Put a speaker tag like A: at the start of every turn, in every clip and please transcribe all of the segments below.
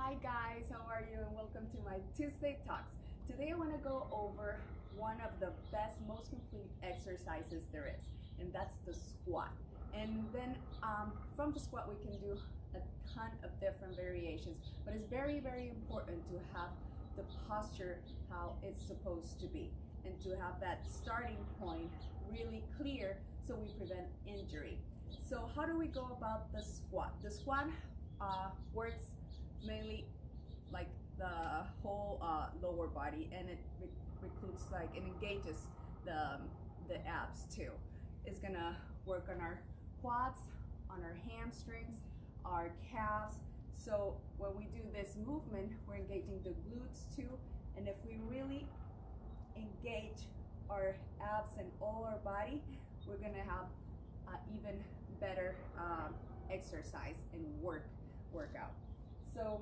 A: Hi guys, how are you? And welcome to my Tuesday Talks. Today I want to go over one of the best, most complete exercises there is, and that's the squat. And then from the squat we can do a ton of different variations, but it's very, very important to have the posture how it's supposed to be and to have that starting point really clear so we prevent injury. So how do we go about the squat? The squat works mainly like the whole lower body, and it recruits like it engages the abs too. It's gonna work on our quads, on our hamstrings, our calves. So when we do this movement, we're engaging the glutes too, and if we really engage our abs and all our body, we're gonna have even better exercise and workout. So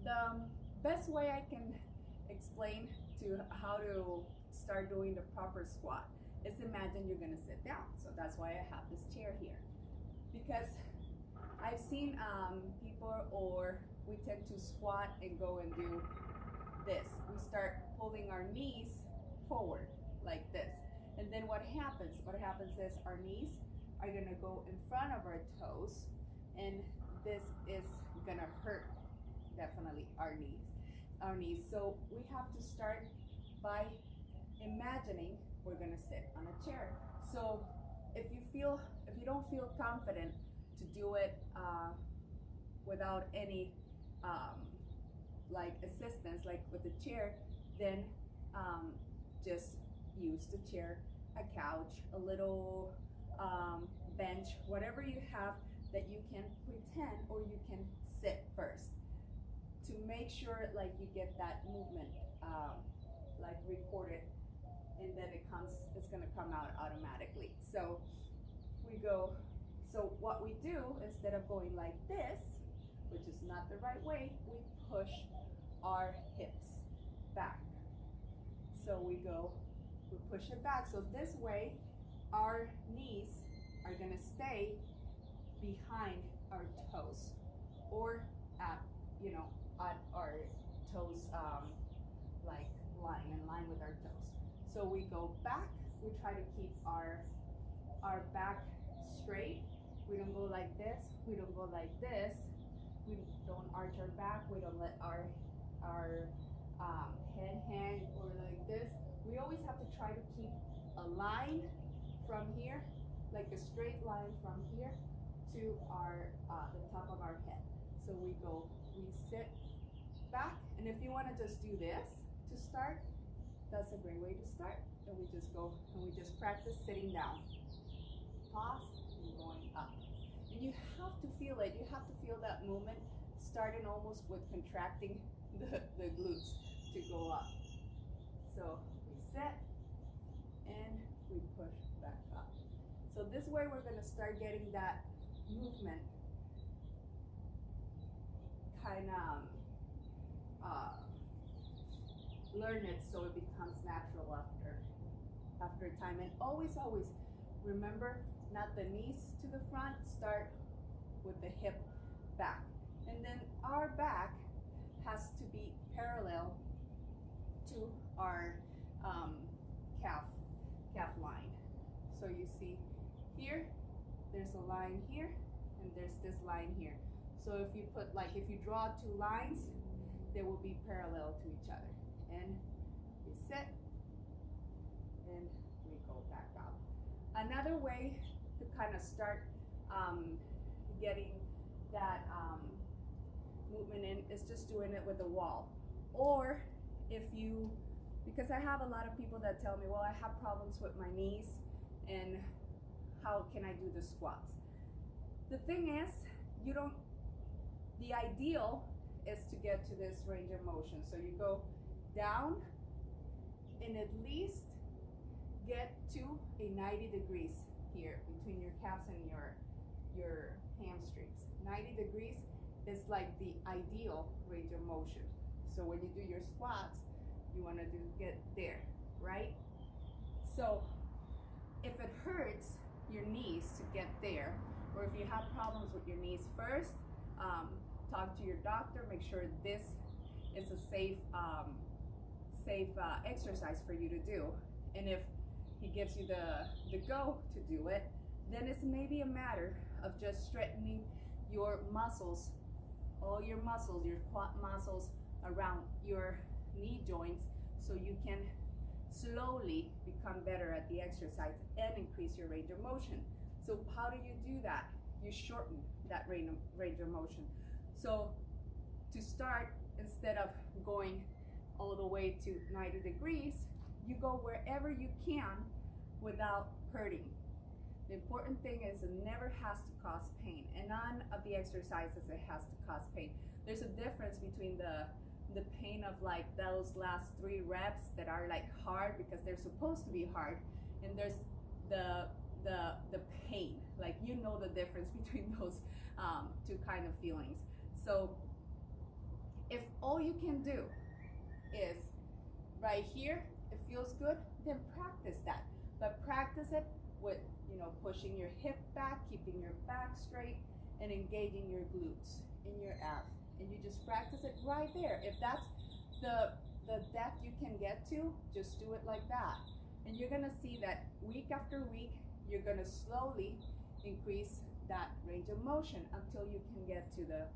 A: the best way I can explain to how to start doing the proper squat is imagine you're gonna sit down. So that's why I have this chair here, because I've seen people, or we tend to squat and go and do this. We start pulling our knees forward like this. And then what happens? What happens is our knees are gonna go in front of our toes, and this is gonna hurt definitely our knees. So we have to start by imagining we're gonna sit on a chair. So if you don't feel confident to do it without any like assistance, like with the chair, then just use the chair, a couch, a little bench, whatever you have that you can pretend, or you can sit first to make sure like you get that movement like recorded, and then it's gonna come out automatically. So we go, so what we do, instead of going like this, which is not the right way, we push our hips back. So we push it back. So this way our knees are gonna stay behind our toes, or at our toes, like in line with our toes. So we go back, we try to keep our back straight. We don't go like this, we don't go like this, we don't arch our back, we don't let our head hang or like this. We always have to try to keep a line from here, like a straight line from here to our the top of our head. So we sit back, and if you want to just do this to start, that's a great way to start. And we just go and we just practice sitting down, pause, and going up. And you have to feel it. You have to feel that movement, starting almost with contracting the glutes to go up. So we sit and we push back up. So this way we're going to start getting that movement kind of learn it, so it becomes natural after time. And always remember, not the knees to the front, start with the hip back, and then our back has to be parallel to our calf line. So you see here, there's a line here, and there's this line here. So if you draw two lines, they will be parallel to each other. And we sit and we go back out. Another way to kind of start getting that movement in is just doing it with the wall. Or because I have a lot of people that tell me, well, I have problems with my knees, and how can I do the squats? The thing is, the ideal is to get to this range of motion. So you go down and at least get to a 90 degrees here between your calves and your hamstrings. 90 degrees is like the ideal range of motion. So when you do your squats, you want to get there, right? So if it hurts your knees to get there, or if you have problems with your knees, first talk to your doctor, make sure this is a safe exercise for you to do. And if he gives you the go to do it, then it's maybe a matter of just strengthening your muscles, all your muscles, your quad muscles around your knee joints, so you can slowly become better at the exercise and increase your range of motion. So how do you do that? You shorten that range of motion. So to start, instead of going all the way to 90 degrees, you go wherever you can without hurting. The important thing is it never has to cause pain, and none of the exercises it has to cause pain. There's a difference between the pain of like those last 3 reps that are like hard because they're supposed to be hard, and there's the pain, like, you know, the difference between those 2 kind of feelings. So if all you can do is right here, it feels good, then practice that. But practice it with, you know, pushing your hip back, keeping your back straight, and engaging your glutes in your abs. And you just practice it right there. If that's the depth you can get to, just do it like that. And you're gonna see that week after week, you're gonna slowly increase that range of motion until you can get to the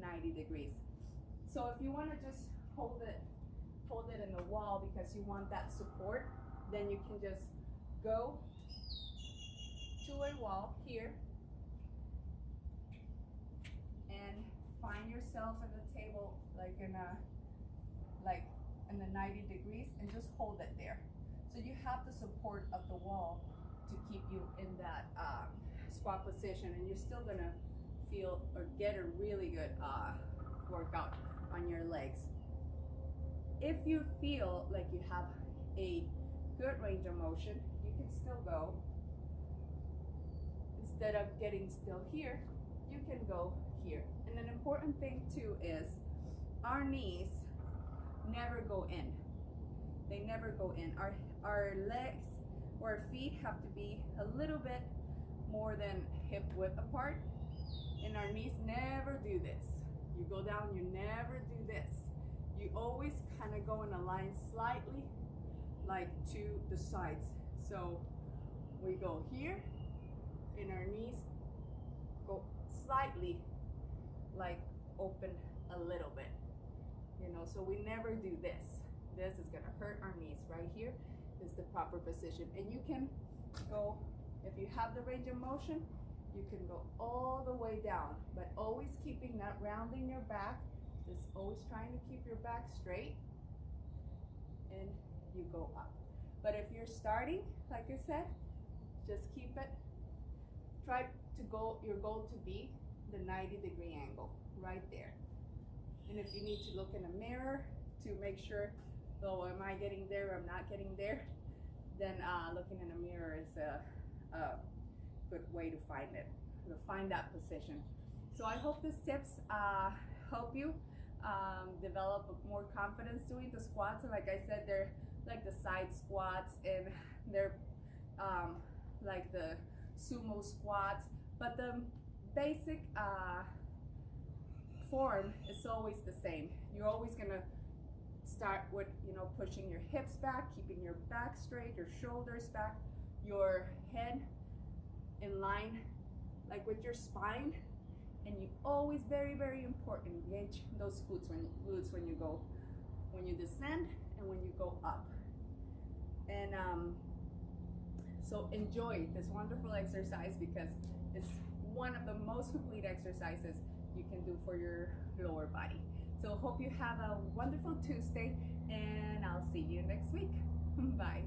A: 90 degrees. So if you wanna just hold it in the wall because you want that support, then you can just go to a wall here and find yourself at the table like in the 90 degrees, and just hold it there. So you have the support of the wall to keep you in that squat position, and you're still gonna feel or get a really good workout on your legs. If you feel like you have a good range of motion, you can still go. Instead of getting still here, you can go here. And an important thing too is our knees never go in. They never go in. Our legs or our feet have to be a little bit more than hip width apart, and our knees never do this. You go down, you never do this. You always kind of go in a line slightly like to the sides. So we go here, and our knees go slightly like open a little bit, you know, so we never do this. This is gonna hurt our knees. Right here is the proper position. And you can go, if you have the range of motion, you can go all the way down, but always keeping that rounding your back, just always trying to keep your back straight, and you go up. But if you're starting, like I said, just keep it, try to go, your goal to be the 90-degree angle right there. And if you need to look in a mirror to make sure, oh, am I getting there or I'm not getting there, then looking in a mirror is a good way to find it, to find that position. So I hope these tips help you develop more confidence doing the squats. And like I said, they're like the side squats, and they're like the sumo squats, but the basic form is always the same. You're always gonna start with, you know, pushing your hips back, keeping your back straight, your shoulders back, your head in line like with your spine, and you always, very, very important, engage those glutes when you go, when you descend and when you go up. And so enjoy this wonderful exercise because it's one of the most complete exercises you can do for your lower body. So hope you have a wonderful Tuesday, and I'll see you next week. Bye.